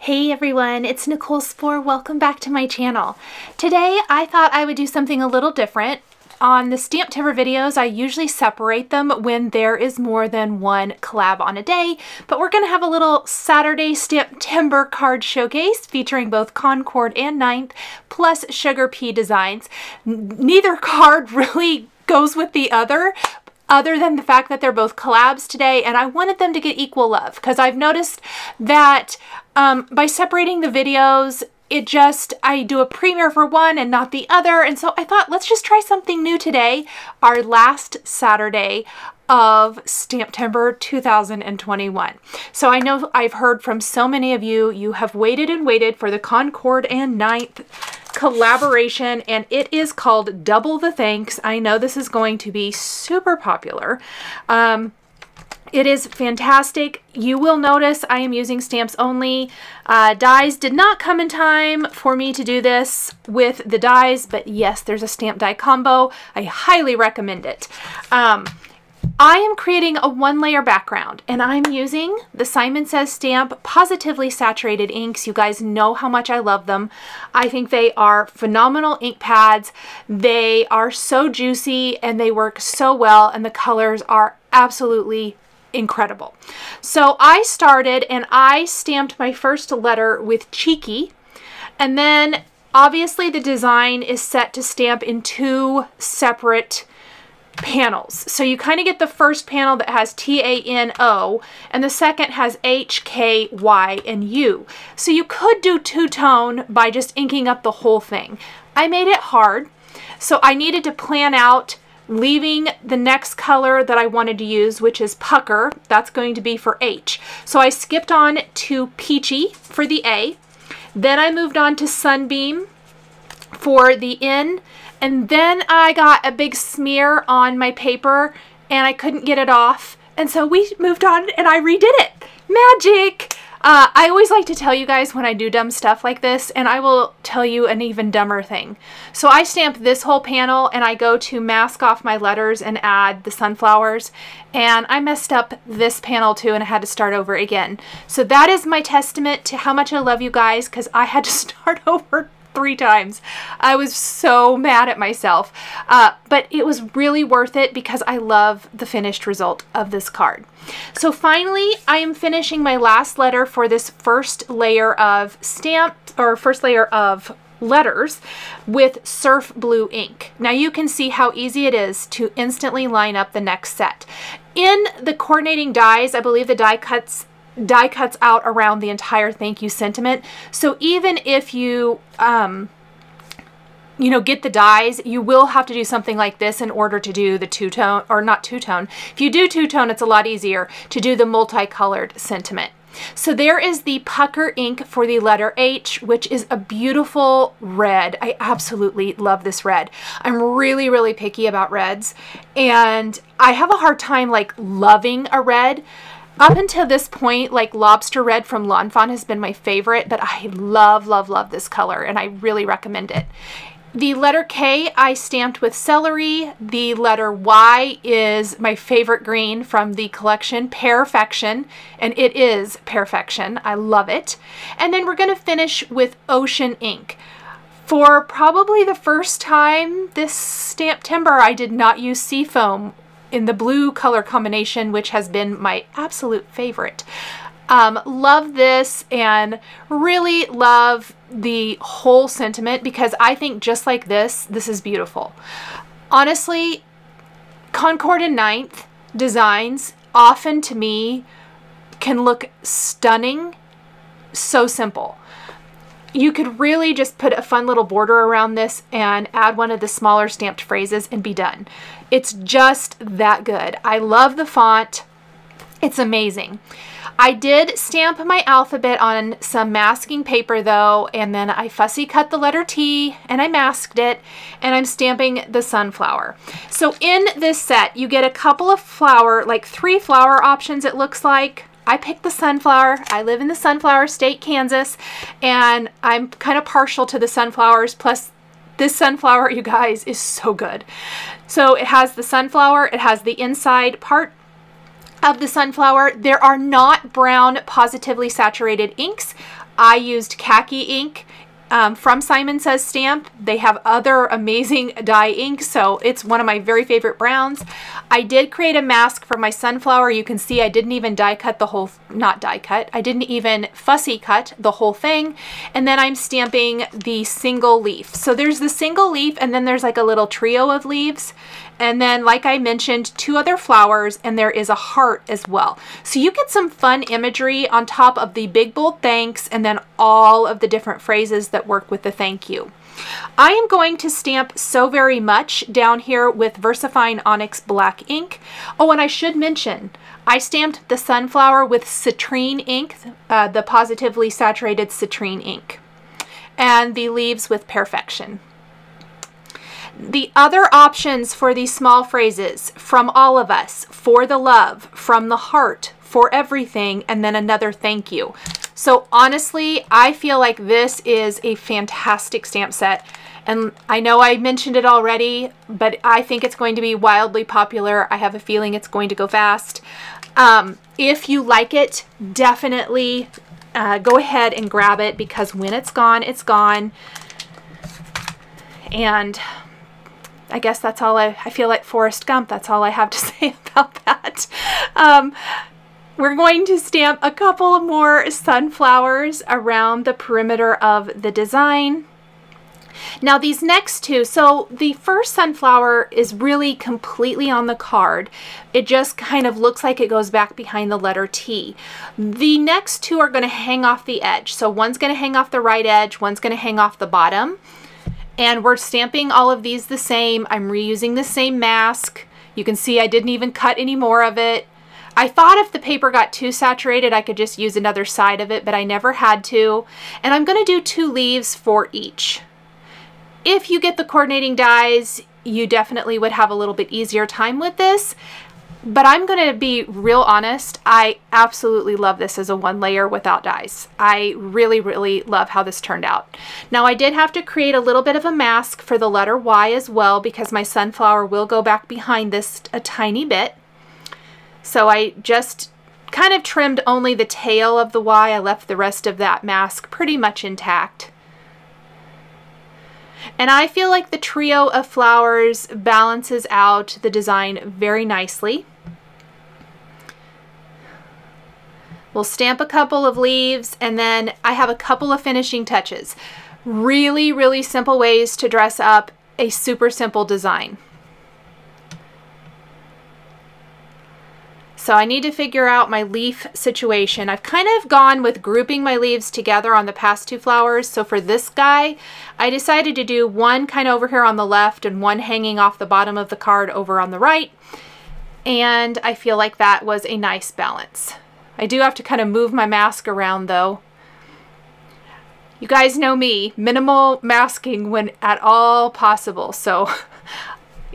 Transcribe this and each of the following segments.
Hey everyone, it's Nichol Spohr. Welcome back to my channel. Today I thought I would do something a little different. On the STAMPtember videos, I usually separate them when there is more than one collab on a day, but we're going to have a little Saturday STAMPtember card showcase featuring both Concord and 9th plus SugarPea designs. Neither card really goes with the other than the fact that they're both collabs today, and I wanted them to get equal love because I've noticed that by separating the videos, I do a premiere for one and not the other, and so I thought let's just try something new today, our last Saturday of STAMPtember 2021. So I know I've heard from so many of you, you have waited and waited for the Concord and 9th collaboration, and it is called Double the Thanks. I know this is going to be super popular. It is fantastic. You will notice I am using stamps only. Dies did not come in time for me to do this with the dies, but yes, there's a stamp die combo. I highly recommend it. I am creating a one-layer background, and I'm using the Simon Says Stamp Positively Saturated inks. You guys know how much I love them. I think they are phenomenal ink pads. They are so juicy and they work so well, and the colors are absolutely incredible. So I started and I stamped my first letter with Cheeky, and then obviously the design is set to stamp in two separate panels. So you kind of get the first panel that has T-A-N-O and the second has H, K, Y, and U. So you could do two-tone by just inking up the whole thing. I made it hard, so I needed to plan out leaving the next color that I wanted to use, which is Pucker. That's going to be for H. So I skipped on to Peachy for the A. Then I moved on to Sunbeam for the N. And then I got a big smear on my paper and I couldn't get it off. And so we moved on and I redid it. Magic! I always like to tell you guys when I do dumb stuff like this, and I will tell you an even dumber thing. So I stamp this whole panel and I go to mask off my letters and add the sunflowers, and I messed up this panel too and I had to start over again. So that is my testament to how much I love you guys, because I had to start over 3 times. I was so mad at myself, but it was really worth it because I love the finished result of this card. So finally, I am finishing my last letter for this first layer of letters with Surf Blue ink. Now you can see how easy it is to instantly line up the next set. In the coordinating dies, I believe the die cuts out around the entire thank you sentiment. So even if you get the dies, you will have to do something like this in order to do the two-tone, or not two-tone. If you do two-tone, it's a lot easier to do the multicolored sentiment. So there is the Pucker ink for the letter H, which is a beautiful red. I absolutely love this red. I'm really, really picky about reds, and I have a hard time like loving a red. Up until this point, like Lobster Red from Lawn Fawn has been my favorite, but I love, love, love this color, and I really recommend it. The letter K I stamped with Celery. The letter Y is my favorite green from the collection, Perfection, and it is Perfection. I love it. And then we're going to finish with Ocean ink. For probably the first time this STAMPtember, I did not use Seafoam in the blue color combination, which has been my absolute favorite. Love this and really love the whole sentiment because I think just like this is beautiful. Honestly, Concord and 9th designs often to me can look stunning, so simple. You could really just put a fun little border around this and add one of the smaller stamped phrases and be done. It's just that good. I love the font. It's amazing. I did stamp my alphabet on some masking paper though, and then I fussy cut the letter T and I masked it, and I'm stamping the sunflower. So in this set, you get a couple of flower, like 3 flower options it looks like. I picked the sunflower. I live in the sunflower state, Kansas, and I'm kind of partial to the sunflowers, plus this sunflower, you guys, is so good. So it has the sunflower, it has the inside part of the sunflower. There are not brown positively saturated inks. I used khaki ink from Simon Says Stamp. They have other amazing dye ink, so it's one of my very favorite browns. I did create a mask for my sunflower. You can see I didn't even die cut the whole, not die cut, I didn't even fussy cut the whole thing. And then I'm stamping the single leaf. So there's the single leaf, and then there's like a little trio of leaves. And then, like I mentioned, 2 other flowers, and there is a heart as well. So you get some fun imagery on top of the big bold thanks, and then all of the different phrases that work with the thank you. I am going to stamp So Very Much down here with VersaFine Onyx Black ink. Oh, and I should mention, I stamped the sunflower with CITRINE ink, the Pawsitively saturated CITRINE ink, and the leaves with Perfection. The other options for these small phrases: from all of us, for the love, from the heart, for everything, and then another thank you. So honestly, I feel like this is a fantastic stamp set. And I know I mentioned it already, but I think it's going to be wildly popular. I have a feeling it's going to go fast. If you like it, definitely go ahead and grab it, because when it's gone, it's gone. And I guess that's all I feel like Forrest Gump. That's all I have to say about that. We're going to stamp a couple more sunflowers around the perimeter of the design. Now these next 2, so the first sunflower is really completely on the card. It just kind of looks like it goes back behind the letter T. The next 2 are going to hang off the edge. So one's going to hang off the right edge, one's going to hang off the bottom. And we're stamping all of these the same. I'm reusing the same mask. You can see I didn't even cut any more of it. I thought if the paper got too saturated, I could just use another side of it, but I never had to. And I'm going to do 2 leaves for each. If you get the coordinating dies, you definitely would have a little bit easier time with this. But I'm going to be real honest. I absolutely love this as a 1 layer without dies. I really, really love how this turned out. Now I did have to create a little bit of a mask for the letter Y as well, because my sunflower will go back behind this a tiny bit. So I just kind of trimmed only the tail of the Y. I left the rest of that mask pretty much intact. And I feel like the trio of flowers balances out the design very nicely. We'll stamp a couple of leaves, and then I have a couple of finishing touches. Really, really simple ways to dress up a super simple design. So I need to figure out my leaf situation. I've kind of gone with grouping my leaves together on the past 2 flowers. So for this guy, I decided to do one kind of over here on the left and one hanging off the bottom of the card over on the right. And I feel like that was a nice balance. I do have to kind of move my mask around though. You guys know me, minimal masking when at all possible. So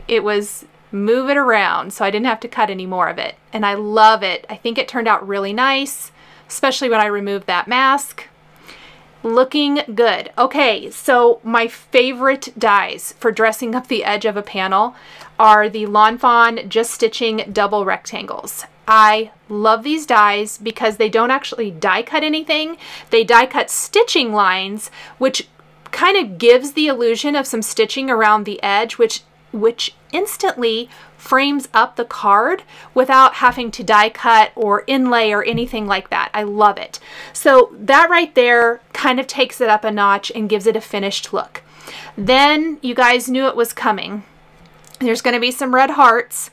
it was move it around so I didn't have to cut any more of it. And I love it. I think it turned out really nice, especially when I removed that mask. Looking good. Okay, so my favorite dies for dressing up the edge of a panel are the Lawn Fawn Just Stitching double rectangles. I love these dies because they don't actually die cut anything. They die cut stitching lines, which kind of gives the illusion of some stitching around the edge, which instantly frames up the card without having to die cut or inlay or anything like that. I love it. So that right there kind of takes it up a notch and gives it a finished look. Then you guys knew it was coming. There's going to be some red hearts,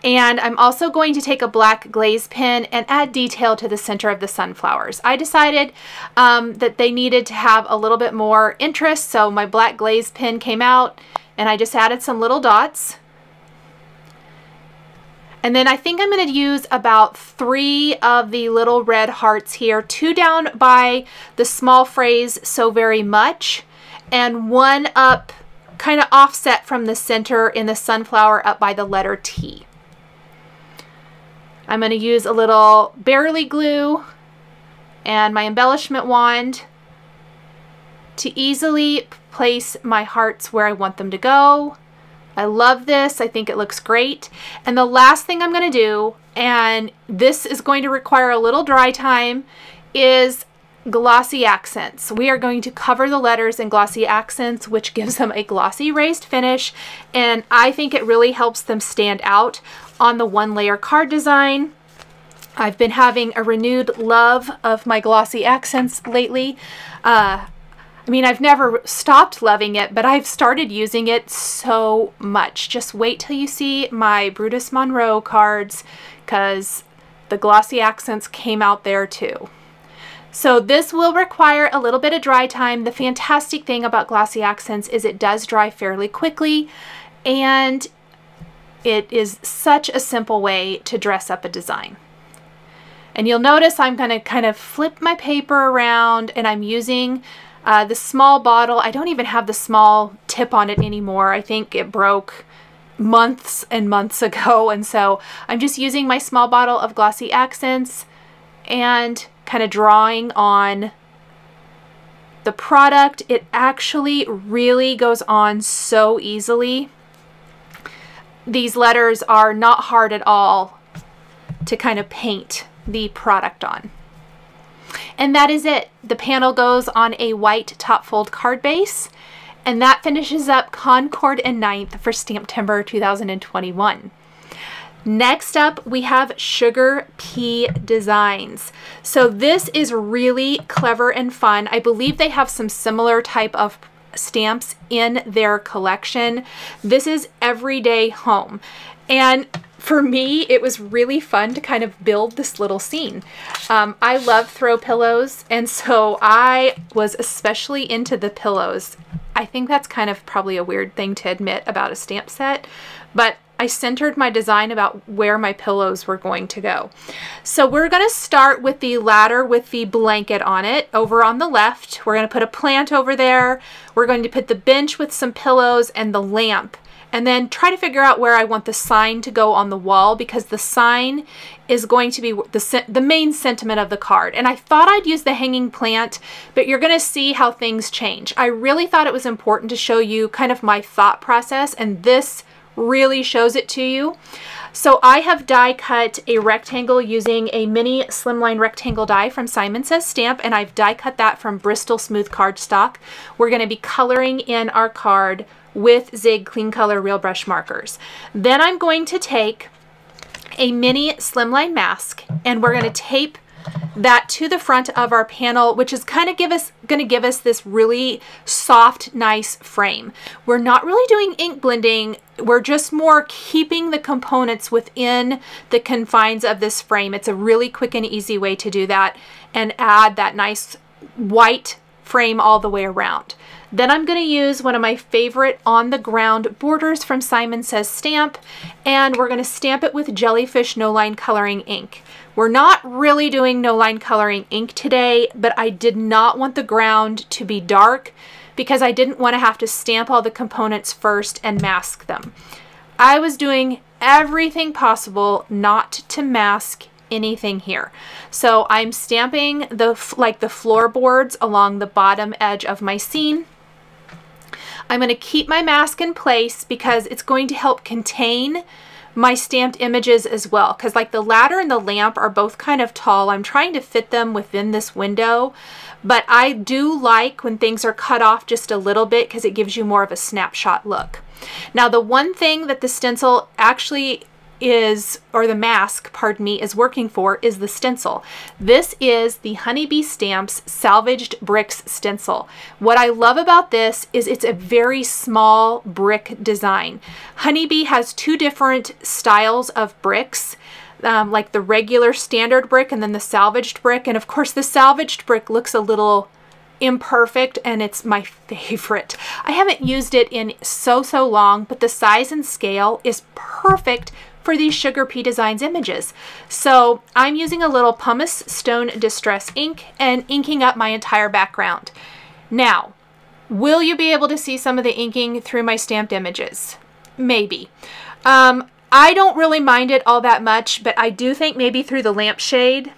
and I'm also going to take a black glaze pen and add detail to the center of the sunflowers. I decided that they needed to have a little bit more interest, so my black glaze pen came out and I just added some little dots. And then I think I'm going to use about 3 of the little red hearts here, 2 down by the small phrase "so very much," and 1 up kind of offset from the center in the sunflower up by the letter T. I'm going to use a little Barely glue and my embellishment wand to easily place my hearts where I want them to go. I love this. I think it looks great. And the last thing I'm going to do, and this is going to require a little dry time, is glossy accents. We are going to cover the letters in glossy accents, which gives them a glossy raised finish, and I think it really helps them stand out on the one layer card design. I've been having a renewed love of my glossy accents lately. I mean, I've never stopped loving it, but I've started using it so much. Just wait till you see my Brutus Monroe cards, because the glossy accents came out there too. So this will require a little bit of dry time. The fantastic thing about glossy accents is it does dry fairly quickly, and it is such a simple way to dress up a design. And you'll notice I'm going to kind of flip my paper around, and I'm using the small bottle. I don't even have the small tip on it anymore. I think it broke months and months ago, and so I'm just using my small bottle of glossy accents and kind of drawing on the product. It actually really goes on so easily. These letters are not hard at all to kind of paint the product on. And that is it. The panel goes on a white top fold card base, and that finishes up Concord and 9th for STAMPtember 2021. Next up, we have SugarPea Designs. So this is really clever and fun. I believe they have some similar type of stamps in their collection. This is Everyday Home. And for me, it was really fun to kind of build this little scene. I love throw pillows, and so I was especially into the pillows. I think that's kind of probably a weird thing to admit about a stamp set, but I centered my design about where my pillows were going to go. So we're going to start with the ladder with the blanket on it over on the left. We're going to put a plant over there. We're going to put the bench with some pillows and the lamp, and then try to figure out where I want the sign to go on the wall, because the sign is going to be the main sentiment of the card. And I thought I'd use the hanging plant, but you're going to see how things change. I really thought it was important to show you kind of my thought process, and this really shows it to you. So I have die cut a rectangle using a mini Slimline rectangle die from Simon Says Stamp, and I've die cut that from Bristol Smooth Cardstock. We're going to be coloring in our card with Zig Clean Color Real Brush markers. Then I'm going to take a mini Slimline mask, and we're going to tape that to the front of our panel, which is kind of going to give us this really soft, nice frame. We're not really doing ink blending. We're just more keeping the components within the confines of this frame. It's a really quick and easy way to do that and add that nice white frame all the way around. Then I'm going to use one of my favorite on the ground borders from Simon Says Stamp, and we're going to stamp it with Jellyfish No Line Coloring ink. We're not really doing no line coloring ink today, but I did not want the ground to be dark because I didn't want to have to stamp all the components first and mask them. I was doing everything possible not to mask anything here. So I'm stamping the floorboards along the bottom edge of my scene. I'm going to keep my mask in place because it's going to help contain my stamped images as well, because like the ladder and the lamp are both kind of tall. I'm trying to fit them within this window, but I do like when things are cut off just a little bit because it gives you more of a snapshot look. Now the one thing that the stencil actually is, or the mask, pardon me, is working for is the stencil. This is the Honeybee Stamps Salvaged Bricks stencil. What I love about this is it's a very small brick design. Honeybee has two different styles of bricks, like the regular standard brick and then the salvaged brick. And of course the salvaged brick looks a little imperfect, and it's my favorite. I haven't used it in so long, but the size and scale is perfect for these SugarPea Designs images. So I'm using a little Pumice Stone Distress ink and inking up my entire background. Now, will you be able to see some of the inking through my stamped images? Maybe. I don't really mind it all that much, but I do think maybe through the lampshade,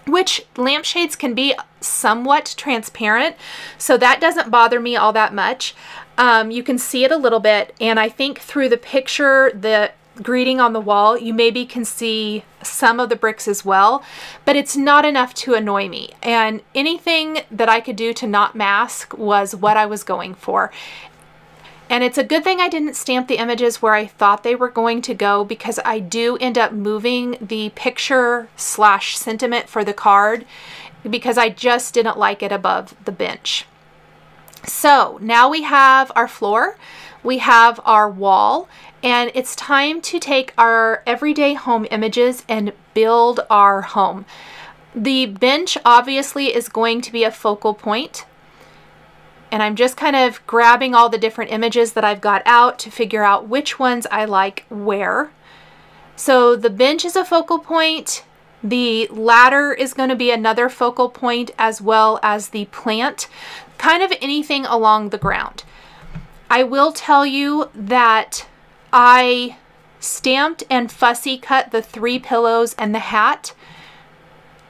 which lampshades can be somewhat transparent, so that doesn't bother me all that much. You can see it a little bit, and I think through the picture, the greeting on the wall, you maybe can see some of the bricks as well, but it's not enough to annoy me. And anything that I could do to not mask was what I was going for. And it's a good thing I didn't stamp the images where I thought they were going to go, because I do end up moving the picture / sentiment for the card because I just didn't like it above the bench. So now we have our floor, we have our wall, and it's time to take our everyday home images and build our home. The bench obviously is going to be a focal point, and I'm just kind of grabbing all the different images that I've got out to figure out which ones I like where. So the bench is a focal point. The ladder is going to be another focal point, as well as the plant, kind of anything along the ground. I will tell you that I stamped and fussy cut the 3 pillows and the hat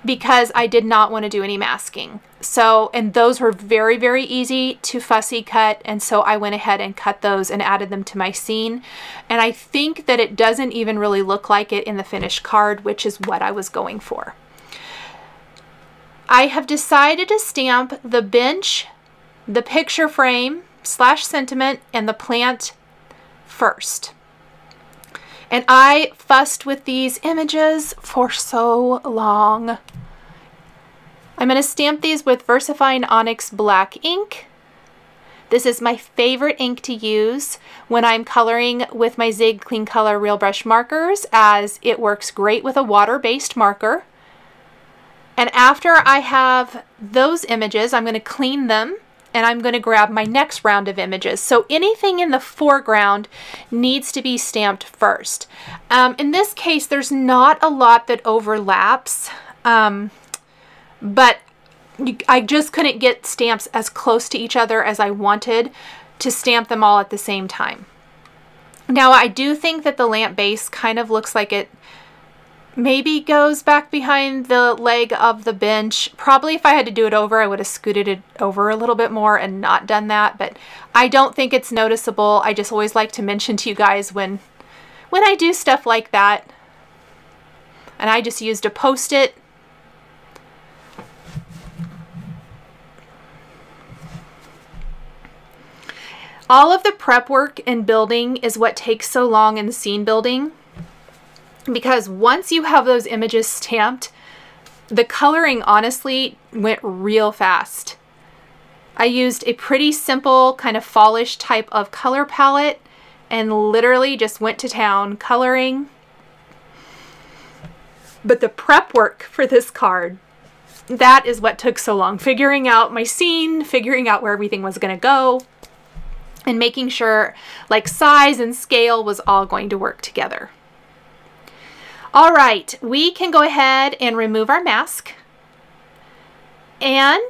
because I did not want to do any masking. So, and those were very, very easy to fussy cut, and so I went ahead and cut those and added them to my scene. And I think that it doesn't even really look like it in the finished card, which is what I was going for. I have decided to stamp the bench, the picture frame / sentiment, and the plant first. And I fussed with these images for so long. I'm going to stamp these with VersaFine Onyx Black ink. This is my favorite ink to use when I'm coloring with my Zig Clean Color Real Brush markers, as it works great with a water-based marker. And after I have those images, I'm going to clean them, and I'm going to grab my next round of images. So anything in the foreground needs to be stamped first. In this case, there's not a lot that overlaps, but I just couldn't get stamps as close to each other as I wanted to stamp them all at the same time. Now, I do think that the lamp base kind of looks like it maybe goes back behind the leg of the bench. Probably if I had to do it over, I would have scooted it over a little bit more and not done that, but I don't think it's noticeable. I just always like to mention to you guys when I do stuff like that. And I just used a Post-it. All of the prep work and building is what takes so long in the scene building, because once you have those images stamped, the coloring honestly went real fast. I used a pretty simple kind of fallish type of color palette and literally just went to town coloring. But the prep work for this card, that is what took so long. Figuring out my scene, figuring out where everything was going to go, and making sure like size and scale was all going to work together. All right, we can go ahead and remove our mask, and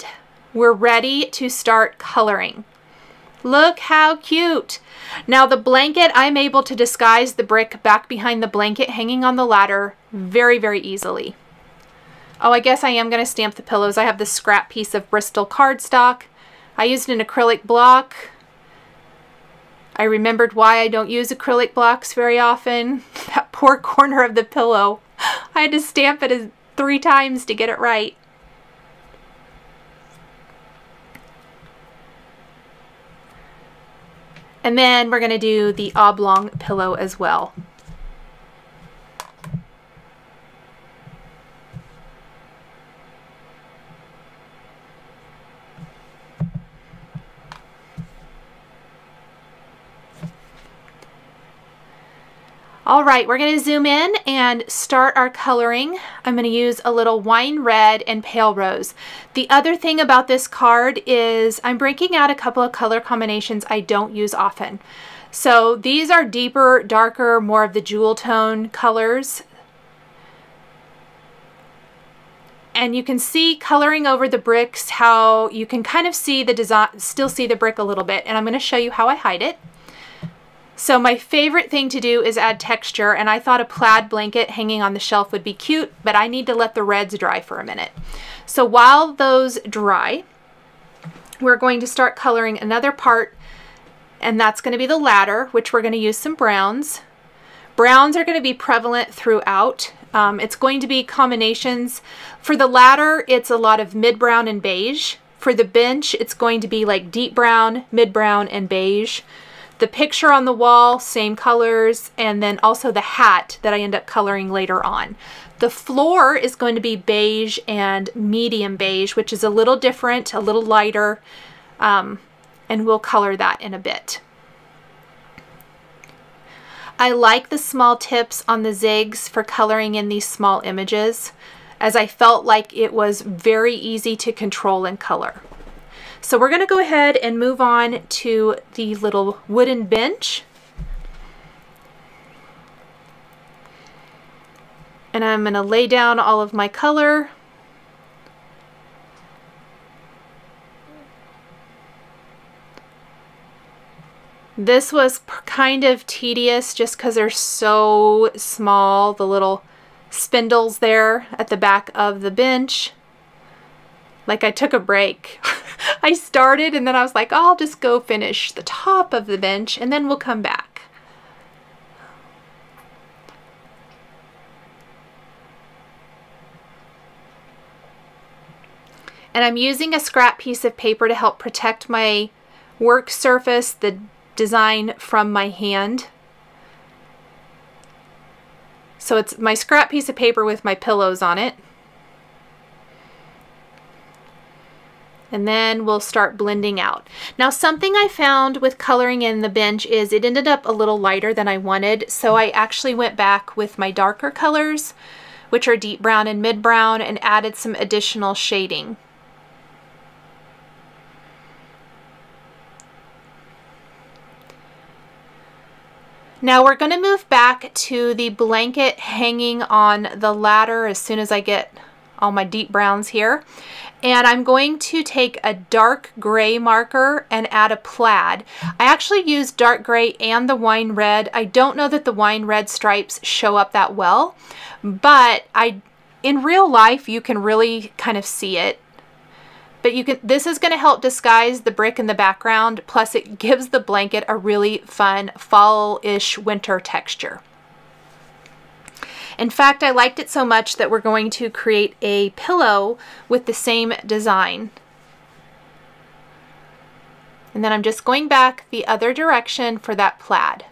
we're ready to start coloring. Look how cute. Now the blanket, I'm able to disguise the brick back behind the blanket hanging on the ladder very, very easily. Oh, I guess I am going to stamp the pillows. I have this scrap piece of Bristol cardstock. I used an acrylic block. I remembered why I don't use acrylic blocks very often. That poor corner of the pillow. I had to stamp it 3 times to get it right. And then we're going to do the oblong pillow as well. All right, we're going to zoom in and start our coloring. I'm going to use a little wine red and pale rose. The other thing about this card is I'm breaking out a couple of color combinations I don't use often. So these are deeper, darker, more of the jewel tone colors. And you can see coloring over the bricks how you can kind of see the design, still see the brick a little bit. And I'm going to show you how I hide it. So my favorite thing to do is add texture, and I thought a plaid blanket hanging on the shelf would be cute, but I need to let the reds dry for a minute. So while those dry, we're going to start coloring another part, and that's going to be the ladder, which we're going to use some browns. Browns are going to be prevalent throughout. It's going to be combinations. For the latter, it's a lot of mid-brown and beige. For the bench, it's going to be like deep brown, mid-brown, and beige. The picture on the wall, same colors, and then also the hat that I end up coloring later on. The floor is going to be beige and medium beige, which is a little different, a little lighter, and we'll color that in a bit. I like the small tips on the zigs for coloring in these small images, as I felt like it was very easy to control and color. So we're going to go ahead and move on to the little wooden bench. And I'm going to lay down all of my color. This was kind of tedious just because they're so small, the little spindles there at the back of the bench. Like, I took a break. I started and then I was like, oh, I'll just go finish the top of the bench and then we'll come back. And I'm using a scrap piece of paper to help protect my work surface, the design from my hand. So it's my scrap piece of paper with my pillows on it. And then we'll start blending out. Now, something I found with coloring in the bench is it ended up a little lighter than I wanted. So I actually went back with my darker colors, which are deep brown and mid brown, and added some additional shading. Now we're going to move back to the blanket hanging on the ladder as soon as I get all my deep browns here. And I'm going to take a dark gray marker and add a plaid. I actually used dark gray and the wine red. I don't know that the wine red stripes show up that well, but in real life you can really kind of see it. But this is going to help disguise the brick in the background, plus it gives the blanket a really fun fall-ish winter texture. In fact, I liked it so much that we're going to create a pillow with the same design. And then I'm just going back the other direction for that plaid.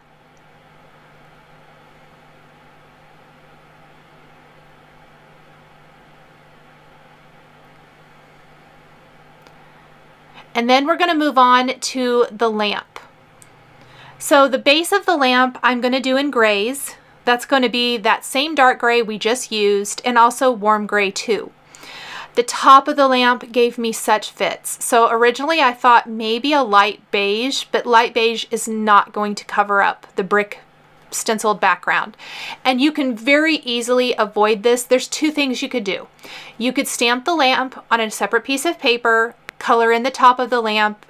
And then we're going to move on to the lamp. So the base of the lamp I'm going to do in grays. That's going to be that same dark gray we just used, and also warm gray too. The top of the lamp gave me such fits. So originally I thought maybe a light beige, but light beige is not going to cover up the brick stenciled background. And you can very easily avoid this. There's two things you could do. You could stamp the lamp on a separate piece of paper, color in the top of the lamp,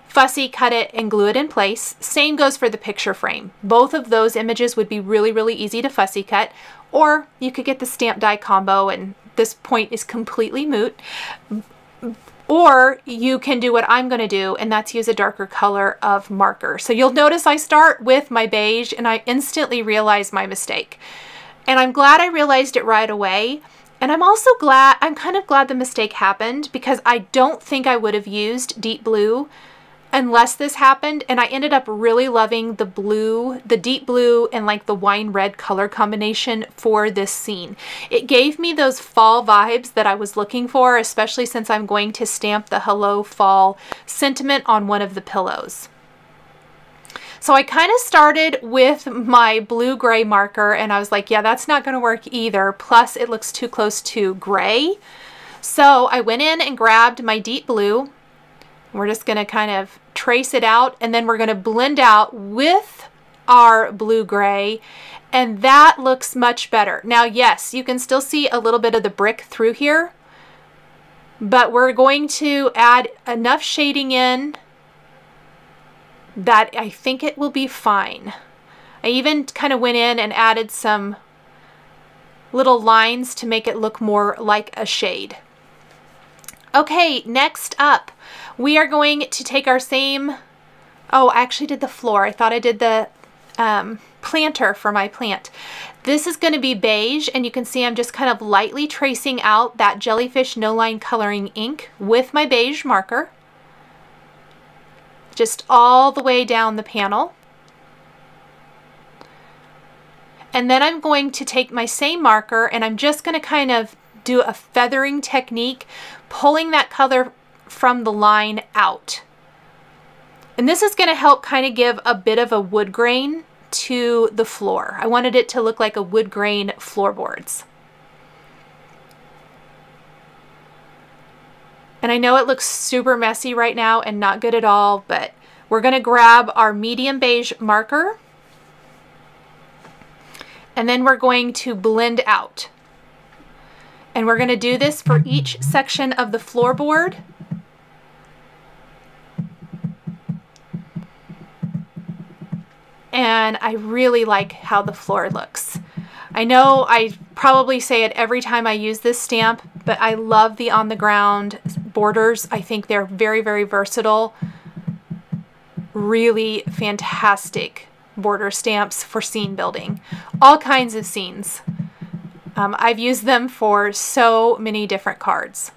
fussy cut it, and glue it in place. Same goes for the picture frame. Both of those images would be really, really easy to fussy cut. Or you could get the stamp die combo, and this point is completely moot. Or you can do what I'm going to do, and that's use a darker color of marker. So you'll notice I start with my beige and I instantly realize my mistake. And I'm glad I realized it right away. And I'm also glad, I'm kind of glad the mistake happened, because I don't think I would have used deep blue unless this happened. And I ended up really loving the blue, the deep blue, and like the wine red color combination for this scene. It gave me those fall vibes that I was looking for, especially since I'm going to stamp the Hello Fall sentiment on one of the pillows. So I kind of started with my blue-gray marker, and I was like, yeah, that's not going to work either. Plus, it looks too close to gray. So I went in and grabbed my deep blue. We're just going to kind of trace it out, and then we're going to blend out with our blue-gray, and that looks much better. Now, yes, you can still see a little bit of the brick through here, but we're going to add enough shading in that I think it will be fine. I even kind of went in and added some little lines to make it look more like a shade. Okay, next up, we are going to take our same, oh, I actually did the floor. I thought I did the planter for my plant. This is going to be beige, and you can see I'm just kind of lightly tracing out that jellyfish no line coloring ink with my beige marker, just all the way down the panel. And then I'm going to take my same marker and I'm just going to kind of do a feathering technique, pulling that color from the line out. And this is going to help kind of give a bit of a wood grain to the floor. I wanted it to look like a wood grain floorboards. And I know it looks super messy right now and not good at all, but we're going to grab our medium beige marker and then we're going to blend out. And we're going to do this for each section of the floorboard. And I really like how the floor looks. I know I probably say it every time I use this stamp, but I love the on the ground borders. I think they're very, very versatile. Really fantastic border stamps for scene building. All kinds of scenes. I've used them for so many different cards.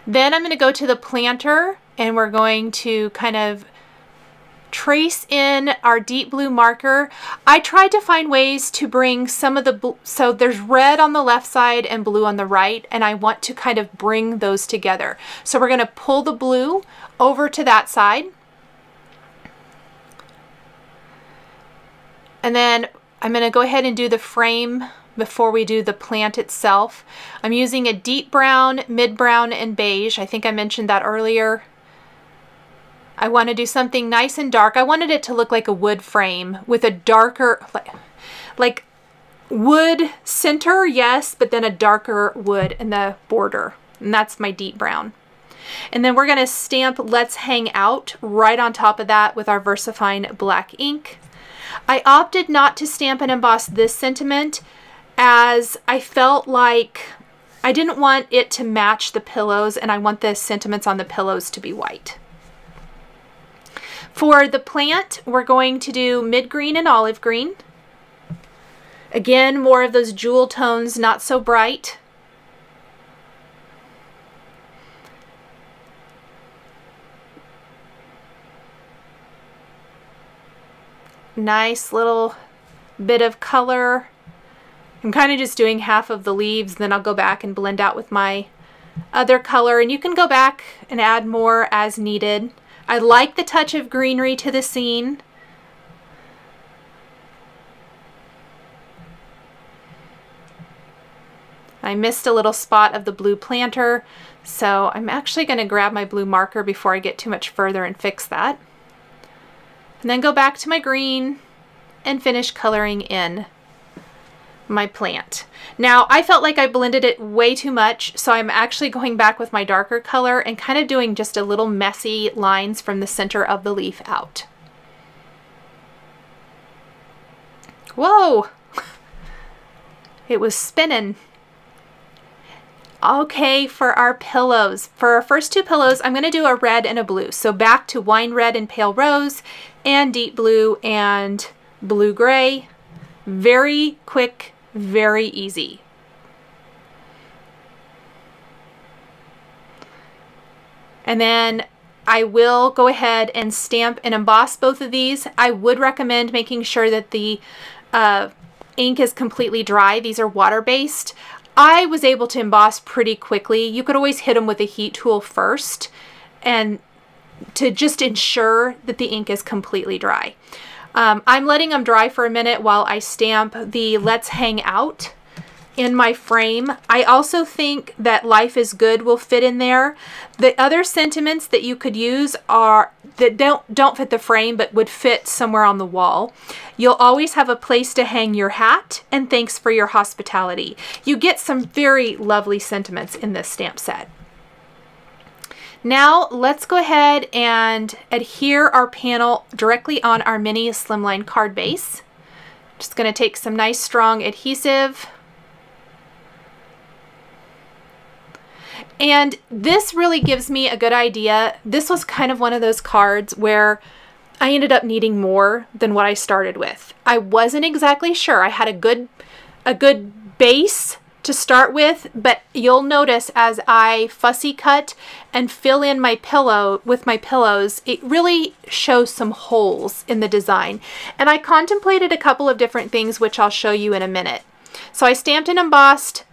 Then I'm going to go to the planter and we're going to kind of trace in our deep blue marker. I tried to find ways to bring some of the, so there's red on the left side and blue on the right, and I want to kind of bring those together. So we're going to pull the blue over to that side. And then I'm going to go ahead and do the frame before we do the plant itself. I'm using a deep brown, mid brown, and beige. I think I mentioned that earlier. I want to do something nice and dark. I wanted it to look like a wood frame with a darker, like wood center, yes, but then a darker wood in the border. And that's my deep brown. And then we're going to stamp Let's Hang Out right on top of that with our VersaFine black ink. I opted not to stamp and emboss this sentiment as I felt like I didn't want it to match the pillows, and I want the sentiments on the pillows to be white. For the plant, we're going to do mid green and olive green. Again, more of those jewel tones, not so bright. Nice little bit of color. I'm kind of just doing half of the leaves, then I'll go back and blend out with my other color, and you can go back and add more as needed. I like the touch of greenery to the scene. I missed a little spot of the blue planter, so I'm actually going to grab my blue marker before I get too much further and fix that. And then go back to my green and finish coloring in my plant. Now, I felt like I blended it way too much, so I'm actually going back with my darker color and kind of doing just a little messy lines from the center of the leaf out. Whoa! It was spinning. Okay, for our pillows. For our first two pillows, I'm going to do a red and a blue. So back to wine red and pale rose, and deep blue and blue gray. Very quick, very easy. And then I will go ahead and stamp and emboss both of these. I would recommend making sure that the ink is completely dry. These are water-based. I was able to emboss pretty quickly. You could always hit them with a heat tool first and to just ensure that the ink is completely dry. I'm letting them dry for a minute while I stamp the Let's Hang Out in my frame. I also think that Life is Good will fit in there. The other sentiments that you could use are that don't fit the frame but would fit somewhere on the wall. You'll always have a place to hang your hat, and thanks for your hospitality. You get some very lovely sentiments in this stamp set. Now let's go ahead and adhere our panel directly on our mini Slimline card base. Just going to take some nice strong adhesive. And this really gives me a good idea. This was kind of one of those cards where I ended up needing more than what I started with. I wasn't exactly sure. I had a good base to start with, but you'll notice as I fussy cut and fill in my pillow with my pillows, it really shows some holes in the design. And I contemplated a couple of different things, which I'll show you in a minute. So I stamped and embossed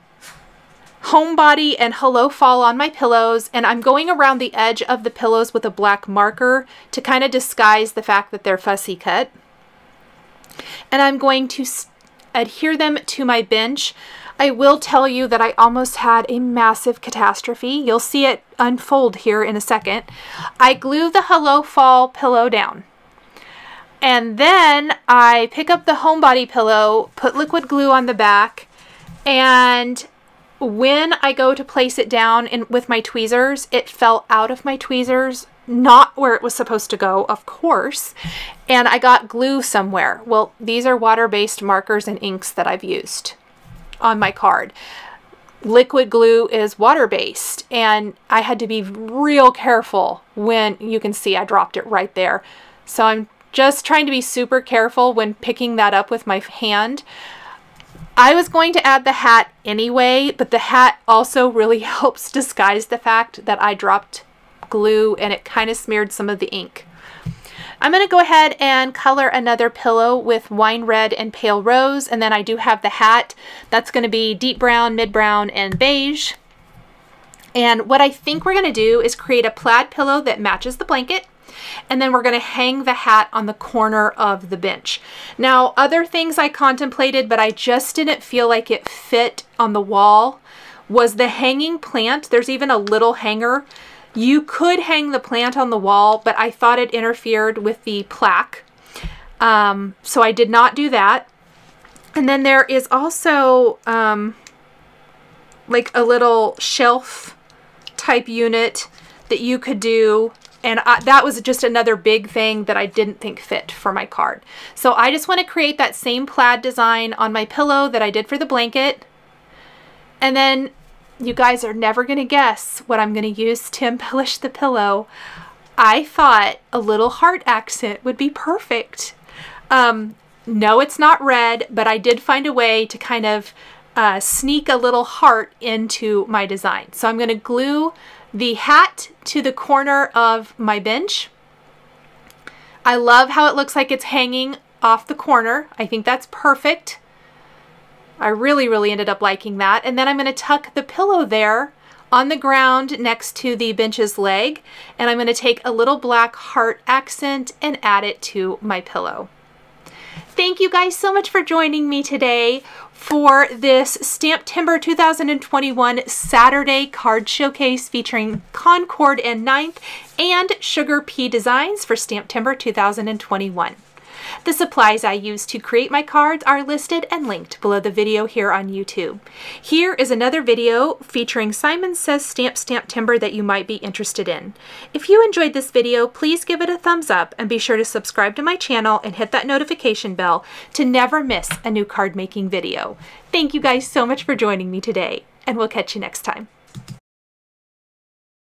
Homebody and Hello Fall on my pillows, and I'm going around the edge of the pillows with a black marker to kind of disguise the fact that they're fussy cut. And I'm going to adhere them to my bench. I will tell you that I almost had a massive catastrophe. You'll see it unfold here in a second. I glue the Hello Fall pillow down. And then I pick up the Homebody pillow, put liquid glue on the back, and when I go to place it down with my tweezers, it fell out of my tweezers, not where it was supposed to go, of course, and I got glue somewhere. Well, these are water-based markers and inks that I've used on my card. Liquid glue is water-based, and I had to be real careful when, you can see I dropped it right there. So I'm just trying to be super careful when picking that up with my hand. I was going to add the hat anyway, but the hat also really helps disguise the fact that I dropped glue and it kind of smeared some of the ink. I'm going to go ahead and color another pillow with wine red and pale rose, and then I do have the hat. That's going to be deep brown, mid brown, and beige. And what I think we're going to do is create a plaid pillow that matches the blanket, and then we're going to hang the hat on the corner of the bench. Now, other things I contemplated, but I just didn't feel like it fit on the wall, was the hanging plant. There's even a little hanger. You could hang the plant on the wall, but I thought it interfered with the plaque. So I did not do that. And then there is also like a little shelf type unit that you could do. And that was just another big thing that I didn't think fit for my card. So I just want to create that same plaid design on my pillow that I did for the blanket. And then you guys are never going to guess what I'm going to use to embellish the pillow. I thought a little heart accent would be perfect. No, it's not red, but I did find a way to kind of sneak a little heart into my design. So I'm going to glue the hat to the corner of my bench. I love how it looks like it's hanging off the corner. I think that's perfect. I really ended up liking that. And then I'm going to tuck the pillow there on the ground next to the bench's leg. And I'm going to take a little black heart accent and add it to my pillow. Thank you guys so much for joining me today for this STAMPtember 2021 Saturday card showcase featuring Concord and 9th and SugarPea designs for STAMPtember 2021. The supplies I used to create my cards are listed and linked below the video here on YouTube. Here is another video featuring Simon Says STAMPtember that you might be interested in. If you enjoyed this video, please give it a thumbs up and be sure to subscribe to my channel and hit that notification bell to never miss a new card making video. Thank you guys so much for joining me today, and we'll catch you next time.